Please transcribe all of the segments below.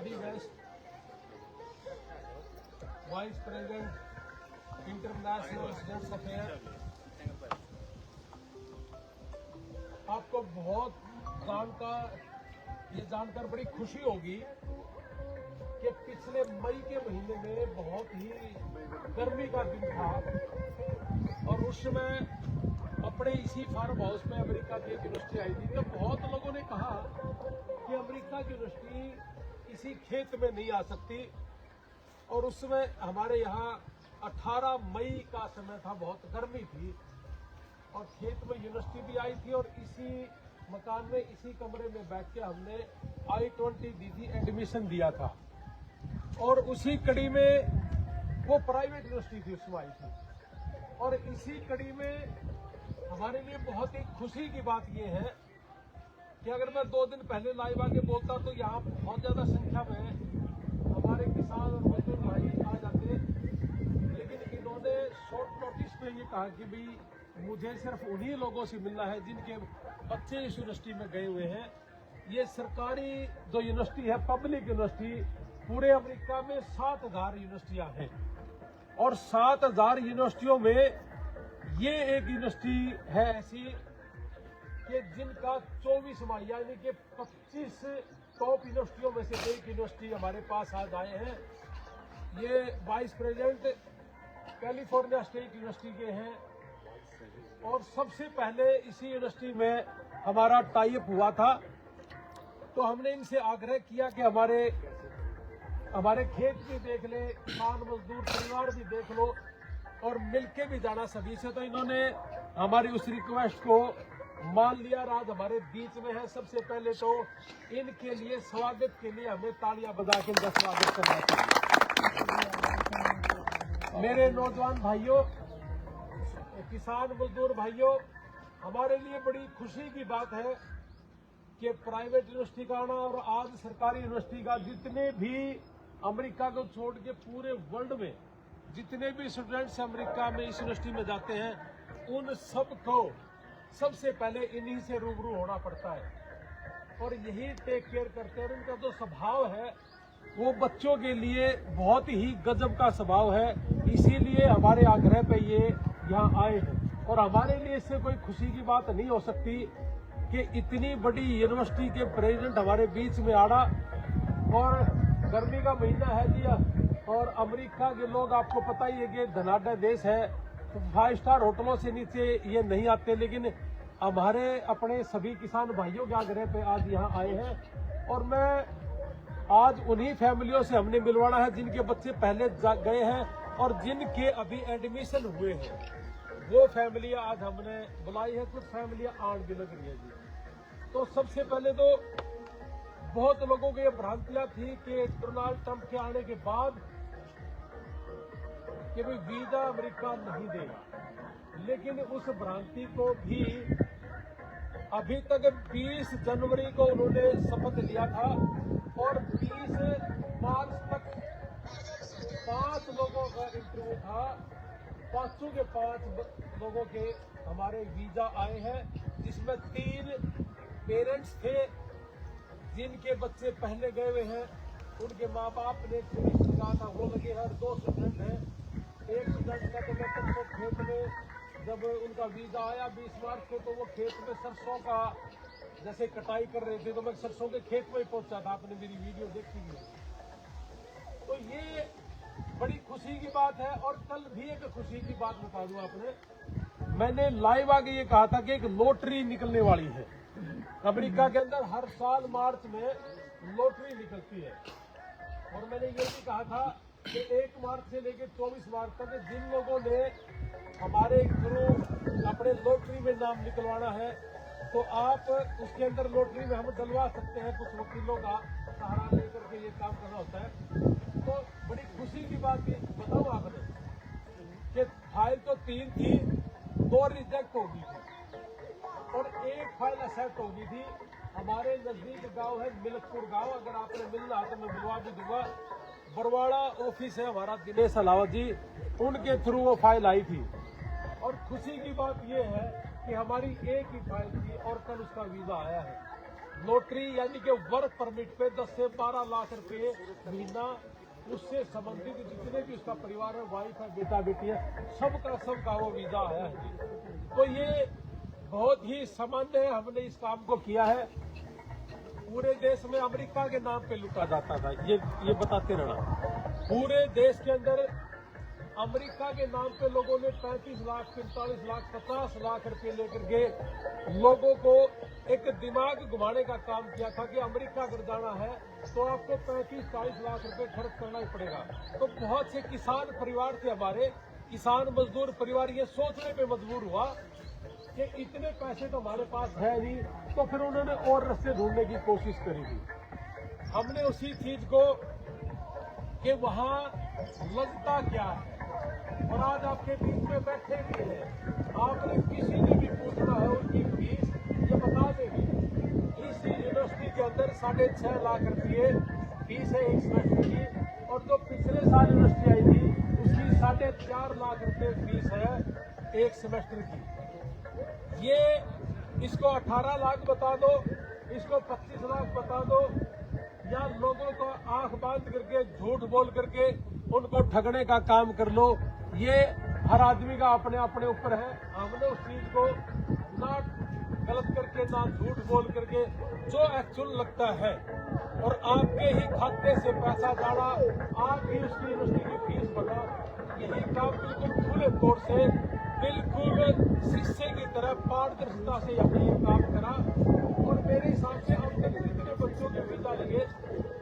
Adi West, Vice President, International Students Affairs। आपको बहुत ये जानकर बड़ी खुशी होगी कि पिछले मई के महीने में बहुत ही गर्मी का दिन था और उस समय अपने इसी फार्म हाउस में अमेरिका की यूनिवर्सिटी आई थी। तो बहुत लोगों ने कहा कि अमेरिका की यूनिवर्सिटी किसी खेत में नहीं आ सकती और उस समय हमारे यहाँ 18 मई का समय था, बहुत गर्मी थी और खेत में यूनिवर्सिटी भी आई थी और इसी मकान में इसी कमरे में बैठ के हमने I-20 दी थी, एडमिशन दिया था। और उसी कड़ी में वो प्राइवेट यूनिवर्सिटी थी उसमें आई थी और इसी कड़ी में हमारे लिए बहुत ही खुशी की बात ये है कि अगर मैं 2 दिन पहले लाइव आके बोलता तो यहाँ बहुत ज्यादा संख्या में हमारे किसान और मजदूर भाई आ जाते, लेकिन इन्होंने शॉर्ट नोटिस पे ये कहा कि भाई मुझे सिर्फ उन्हीं लोगों से मिलना है जिनके बच्चे इस यूनिवर्सिटी में गए हुए हैं। ये सरकारी जो यूनिवर्सिटी है, पब्लिक यूनिवर्सिटी, पूरे अमेरिका में 7000 यूनिवर्सिटियां हैं और 7000 यूनिवर्सिटियों में ये एक यूनिवर्सिटी है ऐसी कि जिनका 24 माह यानी कि 25 टॉप यूनिवर्सिटियों में से एक यूनिवर्सिटी हमारे पास आज आए हैं। ये vice president California state university के हैं और सबसे पहले इसी यूनिवर्सिटी में हमारा टाई अप हुआ था। तो हमने इनसे आग्रह किया कि हमारे खेत भी देख ले, किसान मजदूर परिवार भी देख लो और मिलके भी जाना सभी से। तो इन्होंने हमारी उस रिक्वेस्ट को मान लिया, आज हमारे बीच में है। सबसे पहले तो इनके लिए स्वागत के लिए हमें तालियां बजा के इनका स्वागत करना चाहिए। मेरे नौजवान भाइयों, किसान मजदूर भाइयों, हमारे लिए बड़ी खुशी की बात है कि प्राइवेट यूनिवर्सिटी का आना और आज सरकारी यूनिवर्सिटी का, जितने भी अमेरिका को छोड़ के पूरे वर्ल्ड में जितने भी स्टूडेंट्स अमेरिका में इस यूनिवर्सिटी में जाते हैं उन सबको सबसे पहले इन्हीं से रूबरू होना पड़ता है और यही टेक केयर करते हैं। उनका जो स्वभाव है वो बच्चों के लिए बहुत ही गजब का स्वभाव है, इसीलिए हमारे आग्रह पे ये यहाँ आए हैं। और हमारे लिए इससे कोई खुशी की बात नहीं हो सकती कि इतनी बड़ी यूनिवर्सिटी के प्रेसिडेंट हमारे बीच में आना। और गर्मी का महीना है जी और अमेरिका के लोग, आपको पता ही है कि धनाढ़ देश है, 5 स्टार होटलों से नीचे ये नहीं आते, लेकिन हमारे अपने सभी किसान भाइयों के आग्रह पे आज यहाँ आए हैं और मैं आज उन्हीं फैमिलियों से हमने मिलवाना है जिनके बच्चे पहले गए हैं और जिनके अभी एडमिशन हुए हैं। वो फैमिलियां आज हमने बुलाई है, कुछ फैमिलियां आड़ भी लग रही है जी। तो सबसे पहले तो बहुत लोगों को ये भ्रांतियां थी कि डोनाल्ड ट्रंप के आने के बाद कि भाई वीजा अमेरिका नहीं देगा, लेकिन उस भ्रांति को भी अभी तक 20 जनवरी को उन्होंने शपथ लिया था और 20 मार्च तक 5 लोगों का इंटरव्यू था, 500 के 5 लोगों के हमारे वीजा आए हैं, जिसमें 3 पेरेंट्स थे जिनके बच्चे पहले गए हुए हैं, उनके माँ बाप ने कहा था वो लगे हैं। 2 स्टूडेंट हैं, एक स्टूडेंट का तो मैं परसों खेत में जब उनका वीजा आया 20 मार्च को, तो वो खेत में सरसों का जैसे कटाई कर रहे थे, तो मैं सरसों के खेत में ही पहुंचा था, आपने मेरी वीडियो देखी है। तो ये बड़ी खुशी की बात है। और कल भी एक खुशी की बात बता दूं आपने, मैंने लाइव आके ये कहा था कि एक लॉटरी निकलने वाली है अमेरिका के अंदर। हर साल मार्च में लॉटरी निकलती है और मैंने ये भी कहा था कि 1 मार्च से लेकर 24 मार्च तक जिन लोगों ने हमारे थ्रू अपने लॉटरी में नाम निकलवाना है तो आप उसके अंदर लॉटरी में हम डलवा सकते हैं। कुछ वकीलों का सहारा लेकर के ये काम करना होता है। तो बड़ी खुशी की बात ये बताऊं आपने कि फाइल तो 3 थी, 2 रिजेक्ट हो गई थी और 1 फाइल एक्सेप्ट हो गई थी। हमारे नजदीक गांव है मिलकपुर गांव, अगर आपने मिलना तो मैं मिलवा भी दूंगा। बरवाड़ा ऑफिस है हमारा, दिनेश अलावत जी, उनके थ्रू वो फाइल आई थी। और खुशी की बात ये है कि हमारी एक ही फाइल थी और कल उसका वीजा आया है। लॉटरी यानी कि वर्क परमिट पे 10 से 12 लाख रुपए महीना, उससे संबंधित जितने भी उसका परिवार है, वाइफ है, बेटा बेटी है, सबका वो वीजा आया है जी। तो ये बहुत ही सामान्य है, हमने इस काम को किया है। पूरे देश में अमेरिका के नाम पे लूटा जाता था, ये बताते रहना। पूरे देश के अंदर अमेरिका के नाम पे लोगों ने 35 लाख, 45 लाख, 50 लाख रुपए लेकर के लोगों को एक दिमाग घुमाने का काम किया था कि अमेरिका अगर जाना है तो आपको 35-40 लाख रुपए खर्च करना ही पड़ेगा। तो बहुत से किसान परिवार थे हमारे, किसान मजदूर परिवार ये सोचने पे मजबूर हुआ कि इतने पैसे तो हमारे पास है नहीं, तो फिर उन्होंने और रास्ते ढूंढने की कोशिश करी थी। हमने उसी चीज को कि वहां लगता क्या है, और आज आपके बीच में बैठे भी हैं, आपने किसी ने भी पूछना है उनकी फीस ये बता देगी। इस यूनिवर्सिटी के अंदर 6.5 लाख रुपये फीस है एक सेमेस्टर की, और जो पिछले साल यूनिवर्सिटी आई थी उसकी 4.5 लाख रुपए फीस है एक सेमेस्टर की। ये इसको 18 लाख बता दो, इसको 25 लाख बता दो, या लोगों को आंख बांध करके झूठ बोल करके उनको ठगने का काम कर लो, ये हर आदमी का अपने अपने ऊपर है। हमने उस चीज को ना गलत करके ना झूठ बोल करके जो एक्चुअल लगता है और आपके ही खाते से पैसा डाला, आप ही उसकी यूनिवर्सिटी की फीस बढ़ा, यही काम बिल्कुल खुले तौर से बिल्कुल शीशे की तरह पारदर्शिता से हमने ये काम करा। और मेरे हिसाब से अब तक जितने बच्चों के वीजा लगे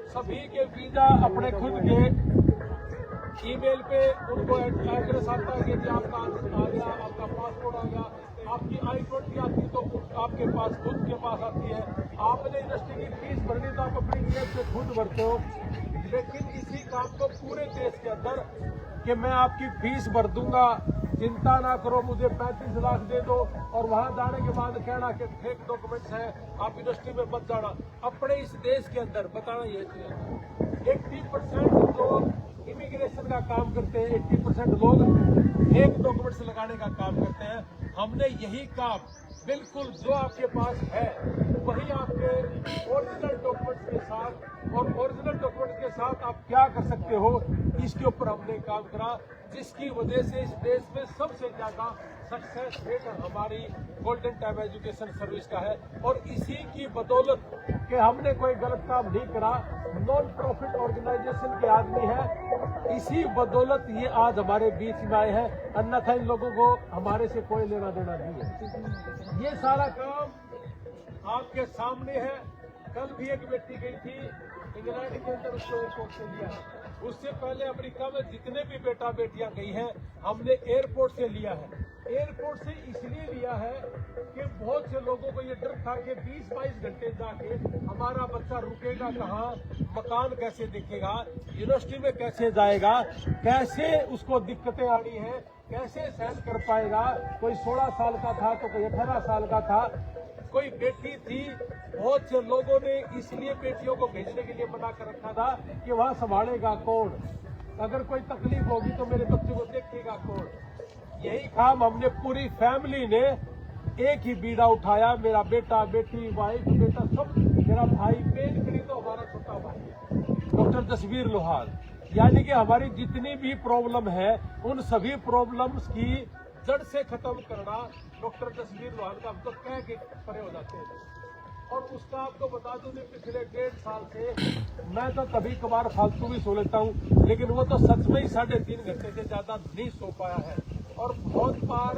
सभी के वीजा अपने खुद के ईमेल पे उनको एड्रेस आता है कि आपका आ गया, आपका पासपोर्ट आ गया, आपकी I-20 आती तो आपके पास खुद के पास आती है। आपने यूनिवर्सिटी की फीस भरनी तो आप अपनी जेब से खुद भरते हो, लेकिन इसी काम को पूरे देश के अंदर कि मैं आपकी फीस भर दूंगा, चिंता ना करो, मुझे 35 लाख दे दो, और वहां जाने के बाद कहना कि फेक डॉक्यूमेंट्स है, आप यूनिवर्सिटी में मत जाना। अपने इस देश के अंदर बताना ये 80% लोग इमिग्रेशन का काम करते हैं, 80% लोग फेक डॉक्यूमेंट्स लगाने का काम करते हैं। हमने यही काम बिल्कुल जो आपके पास है वही आपके ओरिजिनल डॉक्यूमेंट्स के साथ, और ओरिजिनल डॉक्यूमेंट्स के साथ आप क्या कर सकते हो इसके ऊपर हमने काम करा, जिसकी वजह से इस देश में सबसे ज्यादा सक्सेस रेट हमारी गोल्डन टाइम एजुकेशन सर्विस का है। और इसी की बदौलत कि हमने कोई गलत काम नहीं करा, नॉन प्रॉफिट ऑर्गेनाइजेशन के आदमी है, इसी बदौलत ये आज हमारे बीच में आए हैं, अन्यथा इन लोगों को हमारे से कोई लेना देना नहीं है। ये सारा काम आपके सामने है। कल भी एक व्यक्ति गई थी इंग्लैंड के अंदर, उसको एयरपोर्ट से लिया है। उससे पहले अमेरिका में जितने भी बेटा बेटियां गई हैं हमने एयरपोर्ट से लिया है। एयरपोर्ट से इसलिए लिया है कि बहुत से लोगों को ये डर था कि 20-22 घंटे जाके हमारा बच्चा रुकेगा कहाँ, मकान कैसे दिखेगा, यूनिवर्सिटी में कैसे जाएगा, कैसे उसको दिक्कतें आ रही हैं, कैसे सहन कर पाएगा। कोई 16 साल का था तो कोई 18 साल का था, कोई बेटी थी। बहुत से लोगों ने इसलिए बेटियों को भेजने के लिए मना कर रखा था कि वहाँ संभालेगा कौन, अगर कोई तकलीफ होगी तो मेरे बच्चे को देखेगा कौन। यही काम हमने पूरी फैमिली ने एक ही बीड़ा उठाया, मेरा बेटा बेटी वाइफ बेटा सब, मेरा भाई पेन करी तो हमारा छोटा भाई है डॉक्टर जसवीर लोहार। यानी कि हमारी जितनी भी प्रॉब्लम है उन सभी प्रॉब्लम्स की जड़ से खत्म करना डॉक्टर जसवीर लोहार का हम तो कह के परे हो जाते हैं। और उसका आपको बता दूं कि पिछले 1.5 साल से मैं तो कभी कभार फालतू भी सो लेता हूं, लेकिन वो तो सच में ही 3.5 घंटे से ज्यादा नहीं सो पाया है। और बहुत बार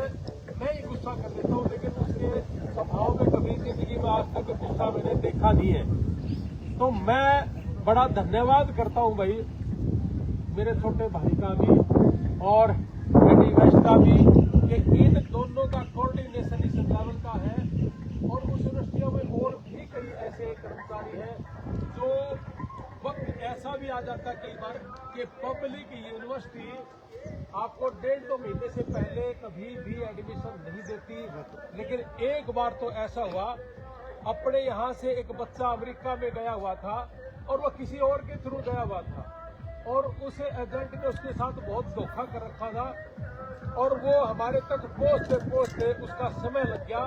मैं ही गुस्सा कर देता हूं, लेकिन उसके स्वभाव में कभी जिंदगी में आज तक गुस्सा मैंने देखा नहीं है। तो मैं बड़ा धन्यवाद करता हूं भाई मेरे छोटे भाई का भी और बेटी वेस्ट का भी, कि इन दोनों का कोऑर्डिनेशन इस लेवल का है। और उस यूनिवर्सिटियों में और भी कई ऐसे कर्मचारी हैं जो वक्त ऐसा भी आ जाता है कई बार कि पब्लिक यूनिवर्सिटी आपको 1.5-2 महीने से पहले कभी भी एडमिशन नहीं देती। लेकिन एक बार तो ऐसा हुआ, अपने यहाँ से एक बच्चा अमेरिका में गया हुआ था और वह किसी और के थ्रू गया हुआ था, और उस एजेंट ने उसके साथ बहुत धोखा कर रखा था, और वो हमारे तक पहुंचते पहुंचते उसका समय लग गया।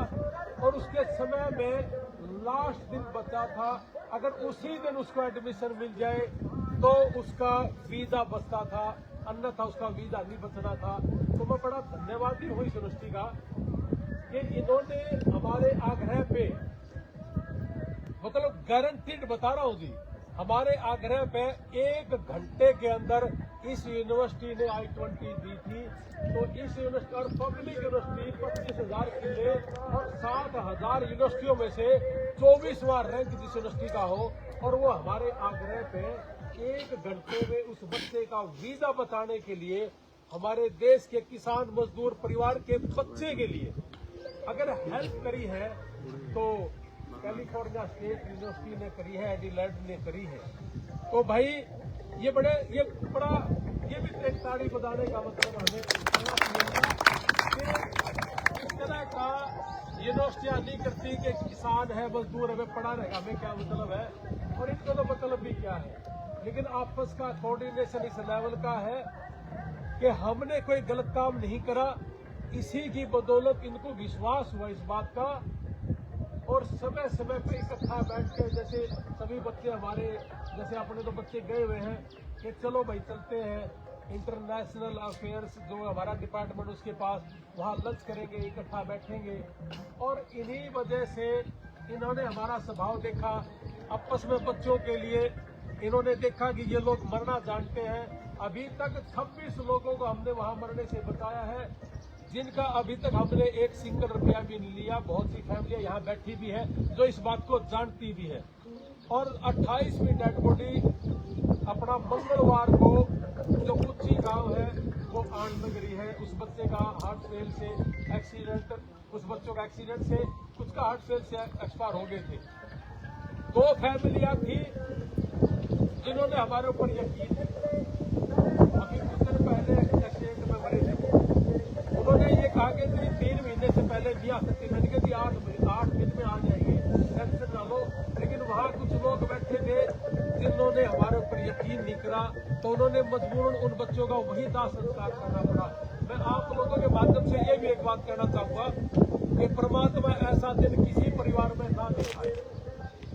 और उसके समय में लास्ट दिन बचा था, अगर उसी दिन उसको एडमिशन मिल जाए तो उसका वीजा बचता था, अन्यथा उसका वीजा नहीं बचना था। तो मैं बड़ा धन्यवादी हूँ इस यूनिवर्सिटी का कि इन्होंने हमारे आग्रह पे, मतलब गारंटीड बता रहा हूँ जी, हमारे आग्रह पे 1 घंटे के अंदर इस यूनिवर्सिटी ने I-20 दी थी। तो इस यूनिवर्सिटी और पब्लिक यूनिवर्सिटी 25,000 किले और 7,000 यूनिवर्सिटियों में से 24वां रैंक जिस यूनिवर्सिटी का हो, और वो हमारे आग्रह पे 1 घंटे में उस बच्चे का वीजा बताने के लिए, हमारे देश के किसान मजदूर परिवार के बच्चे के लिए अगर हेल्प करी है तो कैलिफोर्निया स्टेट यूनिवर्सिटी ने करी है, एडिलेड ने करी है। तो भाई ये भी एक ताड़ी बजाने का मतलब हमें इस तरह का यूनिवर्सिटियां नहीं करती कि किसान है, मजदूर हमें पढ़ा रहेगा, हमें क्या मतलब है, और इनको तो मतलब भी क्या है। लेकिन आपस का कोऑर्डिनेशन इस लेवल का है कि हमने कोई गलत काम नहीं करा, इसी की बदौलत इनको विश्वास हुआ इस बात का, और समय समय पर इकट्ठा बैठ के, जैसे सभी बच्चे हमारे, जैसे अपने तो बच्चे गए हुए हैं कि चलो भाई चलते हैं इंटरनेशनल अफेयर्स जो हमारा डिपार्टमेंट उसके पास, वहाँ लंच करेंगे, इकट्ठा बैठेंगे। और इन्हीं वजह से इन्होंने हमारा स्वभाव देखा, आपस में बच्चों के लिए इन्होंने देखा कि ये लोग मरना जानते हैं। अभी तक 26 लोगों को हमने वहाँ मरने से बचाया है, जिनका अभी तक हमने एक सिंगल रुपया भी नहीं लिया। बहुत सी फैमिलियां यहाँ बैठी भी है जो इस बात को जानती भी है। और 28वीं डेड बॉडी अपना मंगलवार को जो कुची गांव है वो आन नगरी है, उस बच्चे का हार्ट फेल से एक्सीडेंट, उस बच्चों का एक्सीडेंट से कुछ का हार्ट फेल से एक्सपायर हो गए थे। 2 फैमिलियां थी जिन्होंने हमारे ऊपर यकीन, अभी कुछ दिन पहले एक्सीडेंट में मरे थे, उन्होंने ये कहा कि 3 महीने से पहले भी आ सकती, मैंने कहा 8 दिन में आ जाएगी, टेंशन ना लो। लेकिन वहाँ कुछ लोग बैठे थे जिन्होंने हमारे ऊपर यकीन नहीं करा, तो उन्होंने मजबूरन उन बच्चों का वही दाह संस्कार करना पड़ा। मैं आप लोगों के माध्यम से ये भी एक बात कहना चाहूंगा कि परमात्मा ऐसा दिन किसी परिवार में ना दिखाए।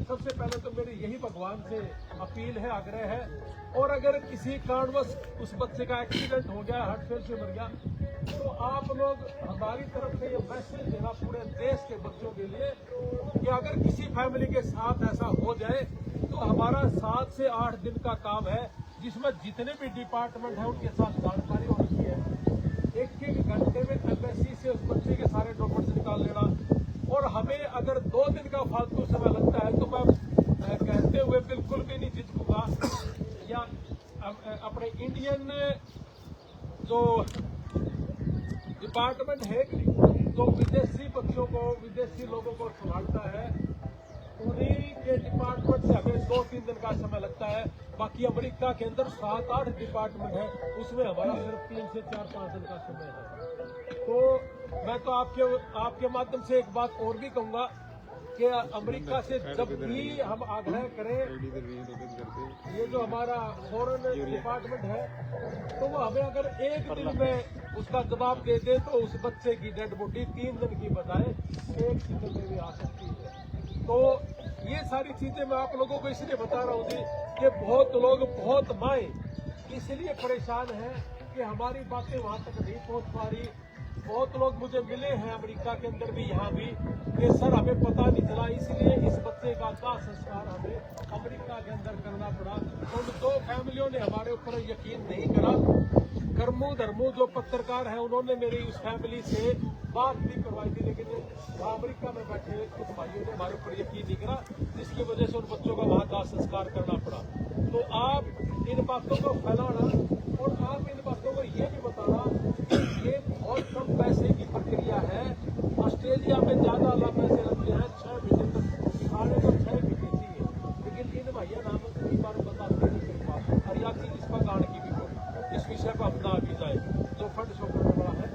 सबसे पहले तो मेरी यही भगवान से अपील है, आग्रह है। और अगर किसी कारणवश उस बच्चे का एक्सीडेंट हो गया, हार्ट फेल से मर गया, तो आप लोग हमारी तरफ से ये मैसेज देना पूरे देश के बच्चों के लिए कि अगर किसी फैमिली के साथ ऐसा हो जाए तो हमारा 7 से 8 दिन का काम है, जिसमें जितने भी डिपार्टमेंट है उनके साथ जानकारी होनी है। 1 घंटे में एम्बेसी से उस बच्चे के सारे डॉक्यूमेंट्स निकाल लेना। और हमें अगर 2 दिन का फालतू समय लगता है तो मैं कहते हुए बिल्कुल भी नहीं झिझकूंगा, या अपने इंडियन जो डिपार्टमेंट है जो विदेशी बच्चों को, विदेशी लोगों को संभालता है, उन्हीं के डिपार्टमेंट से हमें 2-3 दिन का समय लगता है। बाकी अमेरिका के अंदर 7-8 डिपार्टमेंट है, उसमें हमारा सिर्फ 3 से 4-5 दिन का समय है। तो मैं तो आपके माध्यम से एक बात और भी कहूंगा कि अमेरिका से जब भी हम आग्रह करें, ये जो हमारा फॉरेन डिपार्टमेंट है, तो वो हमें अगर 1 दिन में उसका जवाब दे दे तो उस बच्चे की डेड बॉडी 3 दिन की बजाय 1 सेकंड में भी आ सकती है। तो ये सारी चीजें मैं आप लोगों को इसलिए बता रहा हूँ जी कि बहुत लोग, बहुत माएँ इसलिए परेशान हैं कि हमारी बातें वहाँ तक नहीं पहुँच पा रही। बहुत लोग मुझे मिले हैं अमेरिका के अंदर भी, यहाँ भी, कि सर हमें पता नहीं चला, इसलिए इस बच्चे का दाह संस्कार हमें अमेरिका के अंदर करना पड़ा। उन 2 फैमिलियों ने हमारे ऊपर यकीन नहीं करा। कर्मू धर्मू जो पत्रकार है उन्होंने मेरी उस फैमिली से बात भी करवाई थी, लेकिन वहाँ अमेरिका में बैठे कुछ भाइयों ने हमारे ऊपर यकीन नहीं करा, जिसकी वजह से उन बच्चों का वहाँ दाह संस्कार करना पड़ा। तो आप इन बातों को फैलाना और आप इन बातों को ये भी बताना कि ये बहुत कम पैसे की प्रक्रिया है। ऑस्ट्रेलिया में ज्यादा पैसे लगते हैं, 6 महीने तक खाने को 6 महीने चाहिए, लेकिन इन भैया नामों से भी बार बताते हैं। और या चीज इसका गाड़ की भी बोली, इस विषय पर अपना भी जाए जो फंड शो करने वाला है,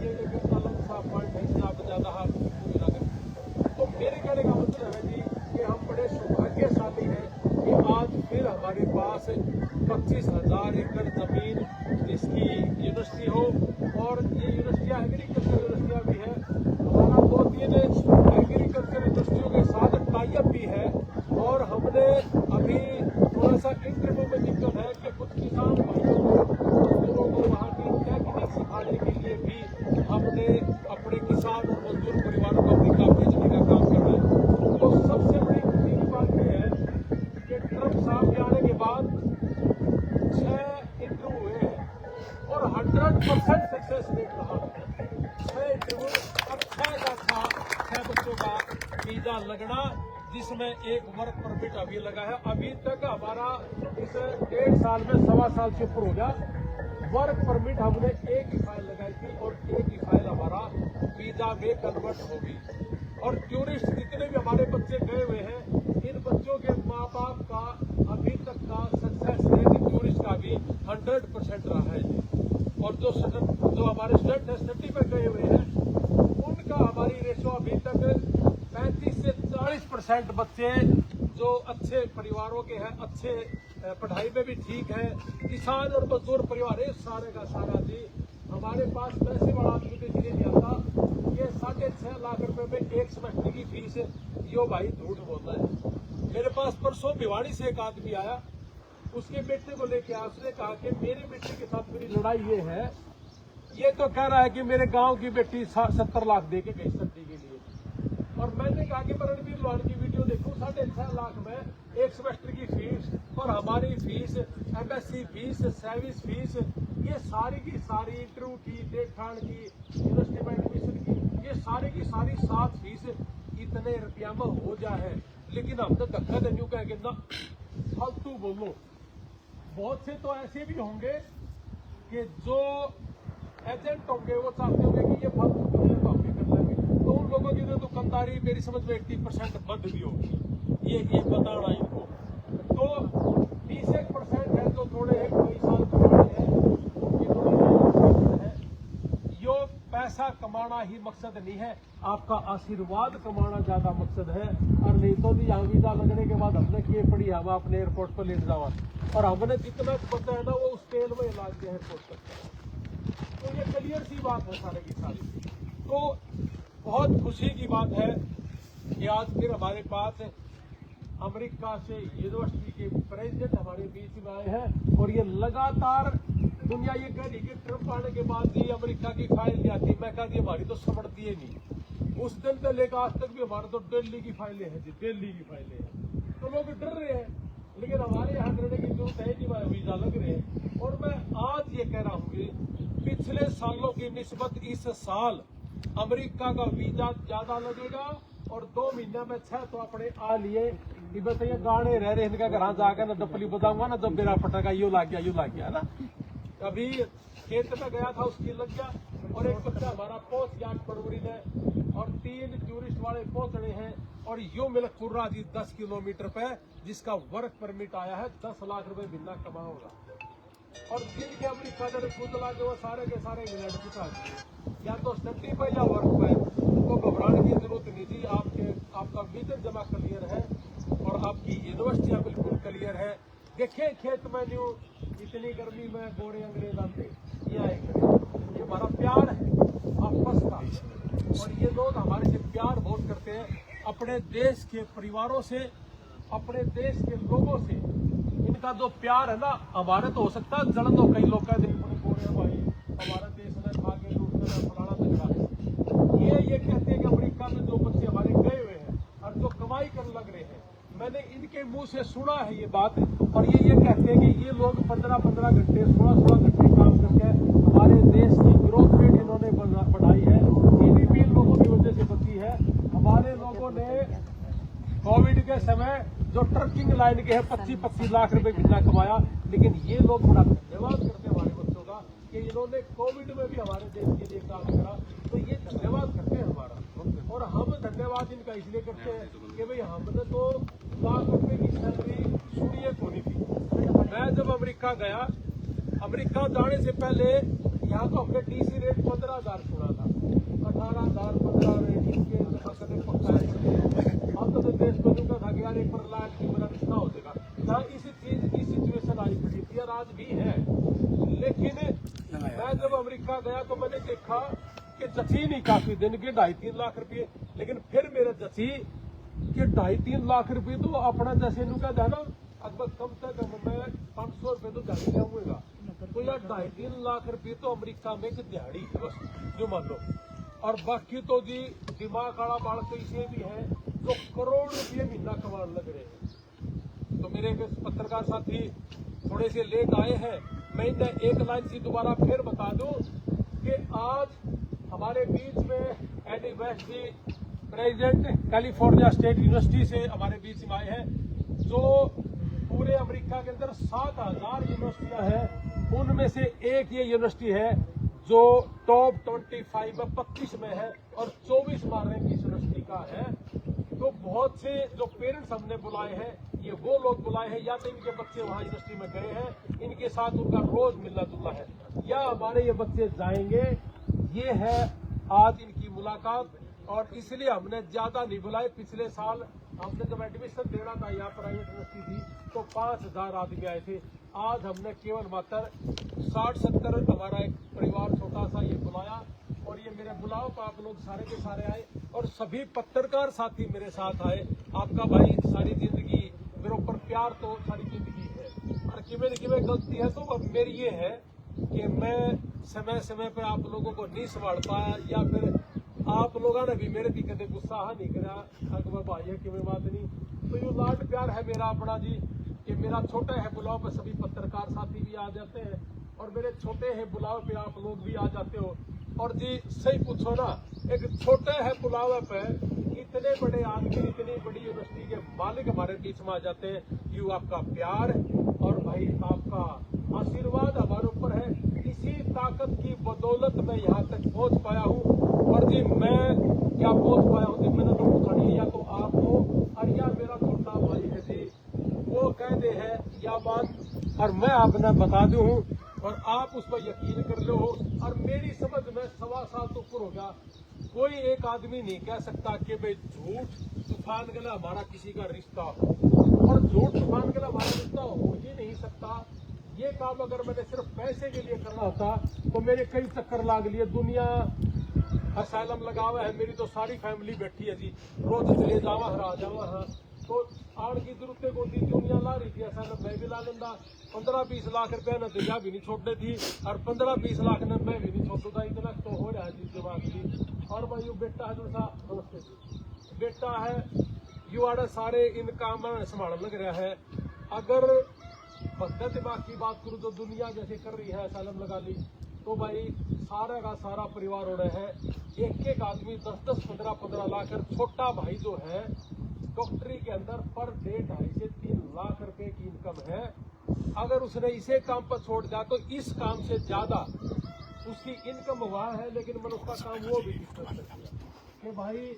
ये एक सा पॉइंट है, इससे आप ज्यादा पूरी ना करें। तो मेरे कहने का मतलब है जी कि हम बड़े सौभाग्यशाली हैं कि आज फिर हमारे पास 25,000 एकड़ जमीन जिसकी यूनिवर्सिटी हो, और ये यूनिवर्सिटियाँ एग्रीकल्चर यूनिवर्सिटियाँ भी है। हमारा 2-3 एग्रीकल्चर यूनिवर्सिटियों के साथ टाई इंटरव्यू में दिक्कत है कि कुछ किसान भाइयों मजदूरों को वहाँ की टेक्निक सिखाने के लिए भी हमने अपने किसान और मजदूर परिवारों को अफ्रीका भेजने का काम कर रहे हैं। तो सबसे बड़ी खुशी की बात यह है कि ट्रम्प साहब के आने के बाद 6 इंटरव्यू हुए हैं और 100% सक्सेस रेट रहा। 6 इंटरव्यू और 6 का था 6 बच्चों का वीजा लगना, जिसमें एक वर्क परमिट अभी लगा है। अभी तक हमारा इस 1.5 साल में 1.25 साल से ऊपर हो गया। वर्क परमिट हमने एक ही फाइल लगाई थी और एक ही फाइल हमारा वीजा में कन्वर्ट होगी। और टूरिस्ट जितने भी हमारे बच्चे गए हुए हैं, इन बच्चों के माँ बाप का अभी तक का सक्सेस रेट टूरिस्ट का भी 100% रहा है। और जो हमारे स्टूडेंट है स्टडी पर गए हुए हैं, उनका हमारी रेशो अभी तक 35 से 40% बच्चे जो अच्छे परिवारों के हैं, अच्छे पढ़ाई में भी ठीक है, किसान और मजदूर परिवार है, सारे का सारा जी हमारे पास पैसे वाला आदमी को इसलिए नहीं आता। ये 6.5 लाख रुपए में एक सेमेस्टर की फीस, यो भाई झूठ बोलता है। मेरे पास परसों भिवाड़ी से एक आदमी आया, उसके बेटे को लेके आया। उसने कहा कि मेरे बेटे के साथ मेरी लड़ाई ये है, ये तो कह रहा है कि मेरे गांव की बेटी 70 लाख दे के गई स्टडी के लिए। और मैंने कहा कि रणवीर लोहान की वीडियो देखूं, 6.5 लाख में एक सेमेस्टर की फीस और हमारी fees, MSc fees, service fees, ये सारी की सारी इंटरव्यू की, देखभाल की, यूनिवर्सिटी में एडमिशन की, ये सारी की सारी 7 फीस इतने रुपया में हो जाए। लेकिन हम तो धक्का देने कहेंगे ना, फालतू बोलो। बहुत से तो ऐसे भी होंगे कि जो एजेंट होंगे वो चाहते होंगे कि ये फालतू कर ले तो हम भी कर लेंगे, तो उन लोगों की तो दुकानदारी मेरी समझ में 80% बंद भी होगी। ये बताना इनको। तो 20% है जो थोड़े एक कई साल पुराने हैं, यो पैसा कमाना ही मकसद नहीं है, आपका आशीर्वाद कमाना ज्यादा मकसद है। और नहीं तो यहाँ वीजा लगने के बाद हमने किए पड़ी, हम अपने एयरपोर्ट पर ले जावा और हमने जितना पता है ना वो उस तेल में इलाज के एयरपोर्ट तक। तो ये क्लियर सी बात है सारे की सारी। तो बहुत खुशी की बात है कि आज फिर हमारे पास अमेरिका से यूनिवर्सिटी के प्रेसिडेंट हमारे बीच में आए हैं। और ये लगातार दुनिया ये कह रही कि ट्रम्प आने के बाद ही अमेरिका की फाइल नहीं आती। मैं कहा हमारी तो समझती है नहीं। उस दिन से लेकर आज तक भी हमारे तो दिल्ली की फाइलें हैं जी, दिल्ली की फाइलें हैं। तो लोग डर रहे हैं, लेकिन हमारे यहाँ डरने की जरूरत है नहीं, वीजा लग रहे हैं। और मैं आज ये कह रहा हूँ कि पिछले सालों की निस्बत इस साल अमेरिका का वीजा ज्यादा लगेगा। और 2 महीने में 6 तो अपने आ लिए। तो ये गाने रह रहे इनका घर जाकर ना दपली बजाऊंगा ना, जब मेरा पटाखा यू लग गया ना। अभी खेत में गया था, उसकी लग गया। और एक बच्चा हमारा पहुंच गया 8 फरवरी में, और 3 टूरिस्ट वाले पहुंच रहे हैं। और यो मिलकपुरा जी 10 किलोमीटर पे, जिसका वर्क परमिट आया है, 10 लाख रुपए महीना कमा होगा। और जिनके अमेरिका में खुद लागे वो सारे के सारे इंग्लैंड चुका दिए, या तो स्टडी पे या वर्क पे। उनको घबराने की जरूरत नहीं थी। आपका विजन जमा क्लियर है और आपकी यूनिवर्सिटियां बिल्कुल क्लियर है। देखिए खेत में न्यू इतनी गर्मी में गोरे अंग्रेज आते, ये आएंगे। ये हमारा प्यार है आपस का, और ये लोग हमारे से प्यार बहुत करते हैं, अपने देश के परिवारों से, अपने देश के लोगों से। इनका जो प्यार है ना, हमारे तो हो सकता है जलन हो, कई लोग कहते हैं गोरे भाई हमारा देश में खा के लूट कर फलाना झगड़ा है। ये कहते हैं कि अमेरिका में जो बच्चे हमारे गए हुए हैं और जो कमाई कर लग रहे हैं, मैंने इनके मुंह से सुना है ये बात। और ये कहते हैं कि ये लोग 15-15 घंटे 16-16 घंटे काम करके हमारे देश की ग्रोथ रेट इन्होंने बढ़ाई है। जीडीपी इन लोगों की वजह से बची है। हमारे लोगों ने कोविड के समय जो ट्रकिंग लाइन के है 25-25 लाख रुपए महीना कमाया। लेकिन ये लोग बड़ा धन्यवाद करते हैं हमारे बच्चों का कि इन्होंने कोविड में भी हमारे देश के लिए काम करा। तो ये धन्यवाद करते हैं हमारा। और हम धन्यवाद इनका इसलिए करते हैं कि भाई हमने तो लाख रुपए की सैलरी सुनिए को नहीं थी। मैं जब अमेरिका गया, अमेरिका जाने से पहले यहाँ तो हमने डीसी रेट 15,000 सुना था, 18,000 15 रेट इनके पक्का है। अब तो देश को चुका था कि यार एक पर लाख की मेरा रिश्ता हो जाएगा। यहाँ इसी चीज की सिचुएशन आई पड़ी थी और आज भी है। लेकिन मैं जब अमेरिका गया तो मैंने देखा कि जची नहीं काफी दिन के 2.5-3 लाख रुपये। लेकिन फिर मेरे जची कि 2.5-3 लाख रुपये तो अपना जैसे नु कहता है ना, अगर कम से कम मैं 500 रुपए तो जाके जाऊंगा, तो यार 2.5-3 लाख रुपए तो अमेरिका में एक दिहाड़ी है बस, जो मान लो। और बाकी तो जी दिमाग वाला बाल कैसे भी है जो करोड़ रुपये महीना कमाने लग रहे हैं। तो मेरे पत्रकार साथी थोड़े से लेट आए हैं, मैं इन्हें एक लाइन से दोबारा फिर बता दूं कि आज हमारे बीच में एडी वेस्ट जी प्रेसिडेंट कैलिफोर्निया स्टेट यूनिवर्सिटी से हमारे बीच में आए हैं, जो पूरे अमेरिका के अंदर 7000 यूनिवर्सिटियां हैं, उनमें से एक ये यूनिवर्सिटी है जो टॉप 25 में 25 में है और 24वां रैंक इस यूनिवर्सिटी का है। तो बहुत से जो पेरेंट्स हमने बुलाए हैं, ये वो लोग बुलाए हैं या तो इनके बच्चे वहां यूनिवर्सिटी में गए हैं, इनके साथ उनका रोज मिलना जुलना है, या हमारे ये बच्चे जाएंगे। ये है आज इनकी मुलाकात, और इसलिए हमने ज्यादा नहीं बुलाए। पिछले साल हमने जब एडमिशन देना था, यहाँ प्राइवेट यूनिवर्सिटी थी, तो 5000 आदमी आए थे। आज हमने केवल मात्र 60-70 हमारा एक परिवार छोटा सा ये बुलाया, और ये मेरे बुलाव पर आप लोग सारे के सारे आए, और सभी पत्रकार साथी मेरे साथ आए। आपका भाई सारी जिंदगी मेरे ऊपर प्यार तो सारी जिंदगी है, और किमें गलती है तो अब मेरी ये है कि मैं समय समय पर आप लोगों को नहीं संभाल पाया, या फिर आप लोगों ने भी मेरे भी कदे गुस्सा नहीं करा अकबर भाई है कि बात नहीं। तो ये लाड प्यार है मेरा अपना जी, कि मेरा छोटा है बुलाव पे सभी पत्रकार साथी भी आ जाते हैं, और मेरे छोटे है बुलाव पे आप लोग भी आ जाते हो। और जी सही पूछो ना, एक छोटे है बुलावे पे इतने बड़े आदमी, इतनी बड़ी यूनिवर्सिटी के मालिक हमारे बीच में आ जाते हैं। यू आपका प्यार और भाई आपका आशीर्वाद हमारे ऊपर है, इसी ताकत की बदौलत मैं यहाँ तक पहुँच पाया हूँ। और जी मैं क्या पहुँच पाया हूँ, मैंने तो पूछा या तो आप हो और या मेरा छोटा भाई है जी, वो कहते हैं या बात, और मैं आपने बता दूं और आप उस पर यकीन कर लो। और मेरी समझ में 1.25 साल तो ऊपर हो गया, कोई एक आदमी नहीं कह सकता कि भाई झूठ तूफान गला हमारा किसी का रिश्ता हो, और झूठ तूफान गला हमारा रिश्ता हो ही नहीं सकता। ये काम अगर मैंने सिर्फ पैसे के लिए करना होता तो मेरे कई चक्कर लाग लिए। दुनिया असाइलम लगा हुआ है, मेरी तो सारी फैमिली बैठी है जी, रोज चले जावा हरा जावा। हाँ तो आड़ की जरूरत को दी दुनिया ला रही थी, असाइलम मैं भी ला लेंदा। 15-20 लाख रुपया ने दिया भी नहीं छोड़ते थी, और 15-20 लाख ने मैं भी नहीं छोड़ता था। इतना तो हो रहा है जी जवाब जी। और भाई यू बेटा है जो सा नमस्ते जी, बेटा है यू आड़े सारे इन काम संभाल लग रहा है। अगर भद्दा दिमाग की बात करूँ तो दुनिया जैसे कर रही है, असाइलम लगा ली, तो भाई सारा का सारा परिवार हो रहा है। एक आदमी 10-10, 15-15 लाख, छोटा भाई जो है डॉक्टरी के अंदर पर डे 2.5 से 3 लाख रुपए की इनकम है। अगर उसने इसे काम पर छोड़ दिया तो इस काम से ज्यादा उसकी इनकम हुआ है, लेकिन मैंने उसका काम वो भी डिस्कस कर दिया कि भाई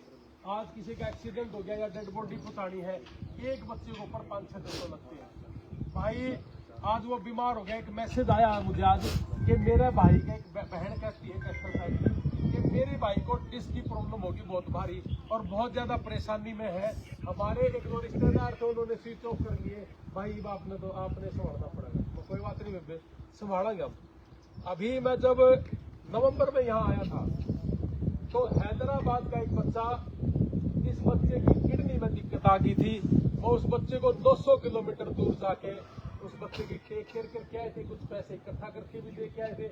आज किसी का एक्सीडेंट हो गया या डेड बॉडी पुतानी है, एक बच्चे के ऊपर 5-6 दिन तो लगते हैं। भाई आज वो बीमार हो गया, एक मैसेज आया मुझे आज कि मेरे भाई का एक बहन कहती है एक्सरसाइज कि मेरे भाई को डिस्क की प्रॉब्लम होगी बहुत भारी और बहुत ज्यादा परेशानी में है। हमारे एक दो रिश्तेदार थे, उन्होंने स्विच ऑफ कर लिए। भाई आपने संभालना पड़ेगा। तो कोई बात नहीं बेबे, संभालेंगे हम। अभी मैं जब नवंबर में यहाँ आया था तो हैदराबाद का एक बच्चा, इस बच्चे की किडनी में दिक्कत आ गई थी, और उस बच्चे को 200 किलोमीटर दूर जाके उस बच्चे की टेक केयर करके आए थे, कुछ पैसे इकट्ठा करके भी लेके आए थे।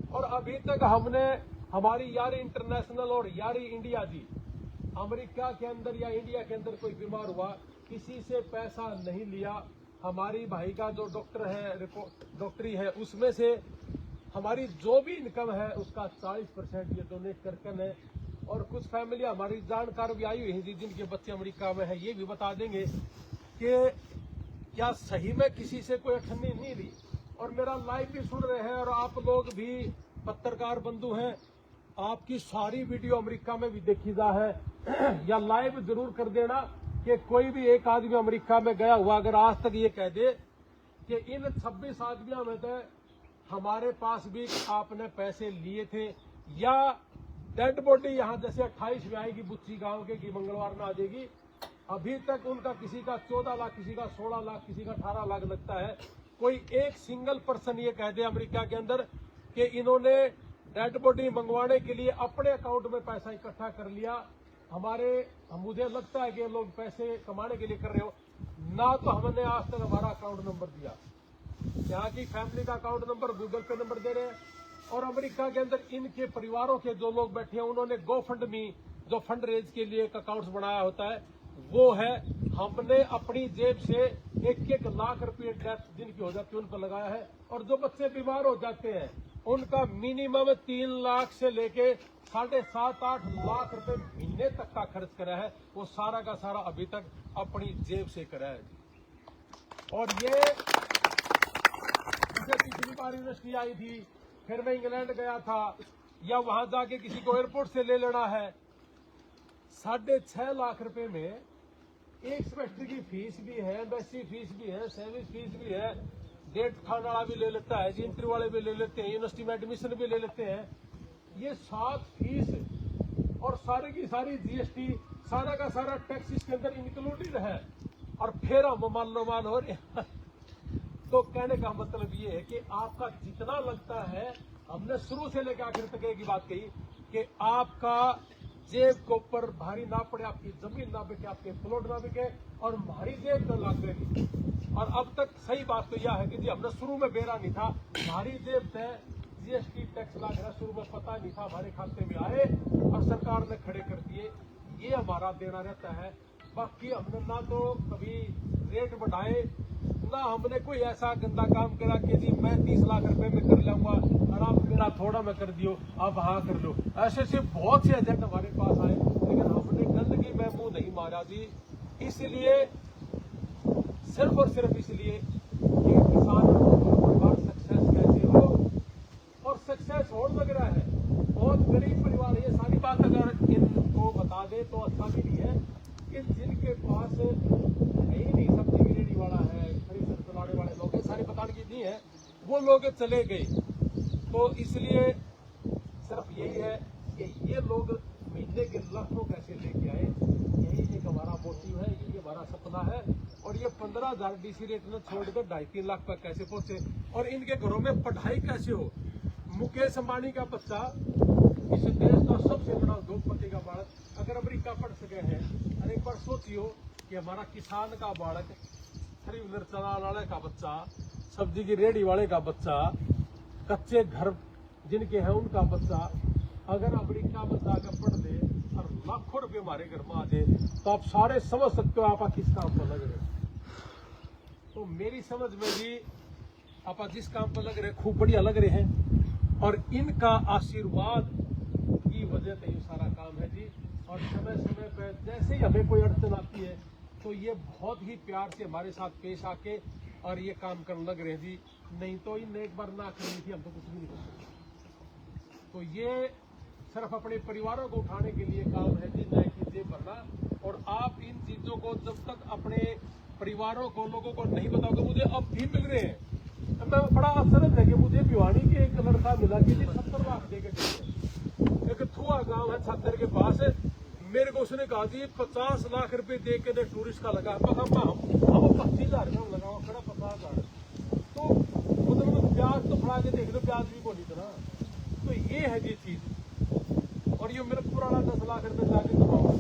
और अभी तक हमने हमारी यारी इंटरनेशनल और यारी इंडिया जी, अमेरिका के अंदर या इंडिया के अंदर कोई बीमार हुआ, किसी से पैसा नहीं लिया। हमारी भाई का जो डॉक्टर है, डॉक्टरी है, उसमें से हमारी जो भी इनकम है उसका 40% ये डोनेट करके है। और कुछ फैमिली हमारी जानकार भी आई हुई है जिनके बच्चे अमेरिका में है, ये भी बता देंगे कि क्या सही में किसी से कोई अठन्नी नहीं ली। और मेरा लाइव भी सुन रहे हैं, और आप लोग भी पत्रकार बंधु हैं, आपकी सारी वीडियो अमेरिका में भी देखी जा है या लाइव जरूर कर देना कि कोई भी एक आदमी अमेरिका में गया हुआ अगर आज तक ये कह दे कि इन 26 आदमियों में से हमारे पास भी आपने पैसे लिए थे, या डेड बॉडी यहाँ जैसे 28 में आएगी बुच्ची गांव के की मंगलवार में आ जाएगी, अभी तक उनका किसी का 14 लाख, किसी का 16 लाख, किसी का 18 लाख लगता है। कोई एक सिंगल पर्सन ये कह दे अमेरिका के अंदर कि इन्होंने डेड बॉडी मंगवाने के लिए अपने अकाउंट में पैसा इकट्ठा कर लिया। मुझे लगता है कि लोग पैसे कमाने के लिए कर रहे हो। ना तो हमने आज तक हमारा अकाउंट नंबर दिया। यहाँ की फैमिली का अकाउंट नंबर, गूगल पे नंबर दे रहे हैं। और अमेरिका के अंदर इनके परिवारों के जो लोग बैठे हैं, उन्होंने GoFundMe जो फंड रेज के लिए एक अकाउंट बनाया होता है, वो है हमने अपनी जेब से 1-1 लाख रुपये डेथ जिनकी हो जाती है उन पर लगाया है। और जो बच्चे बीमार हो जाते हैं उनका मिनिमम 3 लाख से लेके 7.5-8 लाख रुपए महीने तक का खर्च करा है। वो सारा का सारा अभी तक अपनी जेब से करा है। और ये जैसे पिछली बार यूनिवर्सिटी आई थी, फिर मैं इंग्लैंड गया था, या वहां जाके किसी को एयरपोर्ट से ले लेना है, 6.5 लाख रुपए में एक सेमेस्टर की फीस भी है, एम्बेसी फीस भी है, सर्विस फीस भी है, डेट खाने वाला भी ले लेता है, इंटरव्यू वाले भी ले लेते हैं, यूनिवर्सिटी में एडमिशन भी ले लेते हैं। ये 7 फीस और सारी की सारी GST, सारा का सारा टैक्स इसके अंदर इंक्लूडेड है। और फिर हम मान लो हो रहे तो कहने का मतलब ये है कि आपका जितना लगता है, हमने शुरू से लेकर आखिर तक एक ही बात कही कि आपका जेब के ऊपर भारी ना पड़े, आपकी जमीन ना बिके, आपके प्लॉट ना बिके और हमारी जेब न लाग गई। और अब तक सही बात तो यह है कि जी हमने शुरू में बेरा नहीं था, हमारी जेब से GST टैक्स लाग रहा, शुरू में पता नहीं था, हमारे खाते में आए और सरकार ने खड़े कर दिए। ये हमारा देना रहता है। बाकी हमने ना तो कभी रेट बढ़ाए, ना हमने कोई ऐसा गंदा काम करा कि जी मैं 30 लाख रुपए में कर लूंगा और आप मेरा थोड़ा में कर दियो, आप हाँ कर लो। ऐसे से बहुत से एजेंट हमारे पास आए, लेकिन हमने गंदगी में मुंह नहीं मारा जी। इसलिए सिर्फ और सिर्फ इसलिए कि किसान और परिवार सक्सेस कैसे हो, और सक्सेस हो लग रहा है। बहुत गरीब परिवार, ये सारी बात अगर इनको बता दे तो अच्छा भी नहीं है कि जिनके पास है ही नहीं, सब्जी की रेडी वाला है, खरीद चलाने वाले लोग, ये सारी बताने की नहीं है, वो लोग चले गए। तो इसलिए सिर्फ यही है कि ये लोग महीने के लाखों कैसे लेके आए, यही एक हमारा मोटिव है, यही हमारा सपना है। और ये 15,000 DC रेट में छोड़कर 2.5-3 लाख पर कैसे पहुंचे, और इनके घरों में पढ़ाई कैसे हो। मुकेश अंबानी का बच्चा, इस देश का सबसे बड़ा उद्योगपति का बालक, अगर अमेरिका पढ़ सके हैं, और एक बार सोचियो कि हमारा किसान का बालक, खरी व्हीलर चलाने वाले का बच्चा, सब्जी की रेडी वाले का बच्चा, कच्चे घर जिनके हैं उनका बच्चा, अगर अमेरिका में जाकर पढ़ दे और लाखों रुपए हमारे घर में आ जाए, तो आप सारे समझ सकते हो आप किस काम पर लग रहे हो। तो मेरी समझ में भी आप जिस काम पर लग रहे खूब बढ़िया लग रहे हैं, और इनका आशीर्वाद की वजह से ये सारा काम है जी। और समय समय पर जैसे ही हमें कोई अड़चन आती है तो ये बहुत ही प्यार से हमारे साथ पेश आके और ये काम करने लग रहे हैं जी। नहीं तो इन एक बार ना करनी थी हम तो कुछ भी नहीं कर सकते। तो ये सिर्फ अपने परिवारों को उठाने के लिए काम है जी, नए चीजें भरना। और आप इन चीजों को जब तक अपने परिवारों को, लोगों को नहीं बताओगे, मुझे अब भी मिल रहे हैं। मैं बड़ा आश्चर्य है कि मुझे भिवानी के एक लड़का मिला कि 70 लाख दे के एक थुआ गांव है छात्र के पास, मेरे को उसने कहा जी 50 लाख रुपए दे के टूरिस्ट का लगा, हम 25,000 का लगाओ, खड़ा 50,000। तो मतलब प्याज तो फड़ा के देख लो, प्याज भी को नहीं था। तो ये है जी चीज। और ये मेरा पुराना 10 लाख रुपए जाके कमाओ,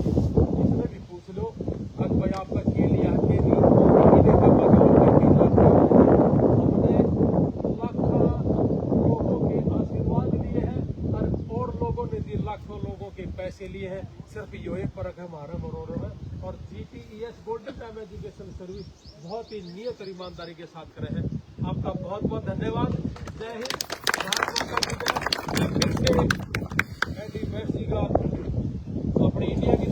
इसमें भी पूछ लो अगर भाई आपका के लिया के नहीं, हमने लाखों लोगों के आशीर्वाद लिए हैं और लोगों ने जी लाखों लोगों के पैसे लिए हैं। सिर्फ ये फर्क है हमारा मरोड़ में। और GTES golden time education service बहुत ही नियत और ईमानदारी के साथ करे हैं। आपका बहुत बहुत धन्यवाद। जय हिंद, भारत माता की जय। फिर से एडी मैसी का अपनी इंडिया की